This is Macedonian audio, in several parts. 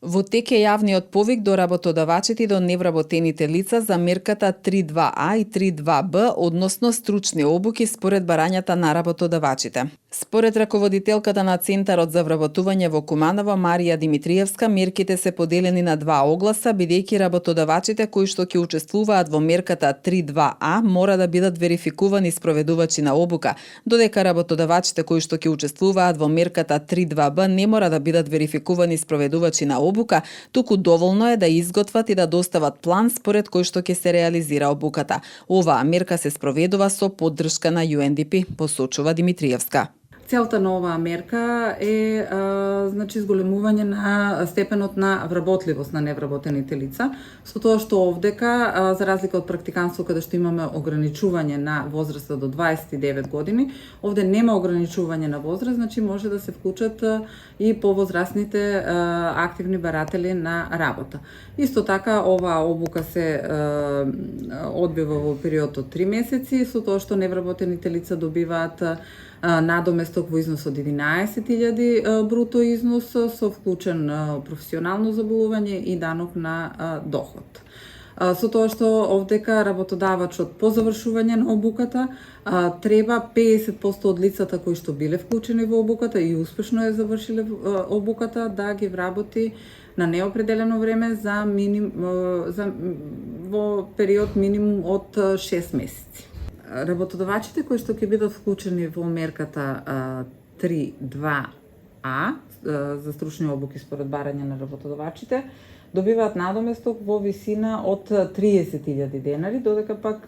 Во тек е јавниот повик до работодавачите и до невработените лица за мерката 3.2а и 3.2б, односно стручни обуки според барањата на работодавачите. Според раководителката на Центарот за вработување во Куманово, Марија Димитриевска, мерките се поделени на два огласа, бидејќи работодавачите кои што ќе учествуваат во мерката 3.2а мора да бидат верификувани спроведувачи на обука, додека работодавачите кои што ќе учествуваат во мерката 3.2б не мора да бидат верификувани спроведувачи на обука, туку доволно е да изготват и да достават план според кој што ќе се реализира обуката. Оваа мерка се спроведува со поддршка на UNDP, посочува Димитриевска. Целта на оваа мерка е зголемување на степенот на вработливост на невработените лица, со тоа што овдека, за разлика од практиканство каде што имаме ограничување на возраста до 29 години, овде нема ограничување на возраст, значи може да се вклучат и повозрастните активни баратели на работа. Исто така, оваа обука се одбива во период од 3 месеци, со тоа што невработените лица добиваат надоместок во износ од 11.000 бруто износ со вклучен професионално заболување и данок на доход. Со тоа што овдека работодавачот по завршување на обуката треба 50% од лицата кои што биле вклучени во обуката и успешно е завршиле обуката да ги вработи на неопределено време во период минимум од 6 месеци. Работодавачите кои што ќе бидат вклучени во мерката 3.2а за стручни обуки според барање на работодавачите добиваат надоместок во висина од 30.000 денари, додека пак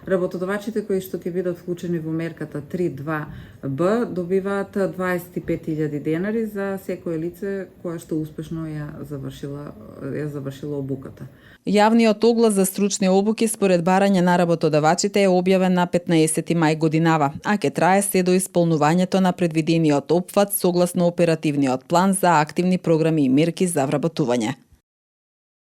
работодавачите кои што ќе бидат вклучени во мерката 3.2б добиваат 25.000 денари за секое лице кое што успешно ја завршило обуката. Јавниот оглас за стручни обуки според барање на работодавачите е објавен на 15 мај годинава, а ќе трае се до исполнувањето на предвидениот опфат согласно оперативниот план за активни програми и мерки за вработување.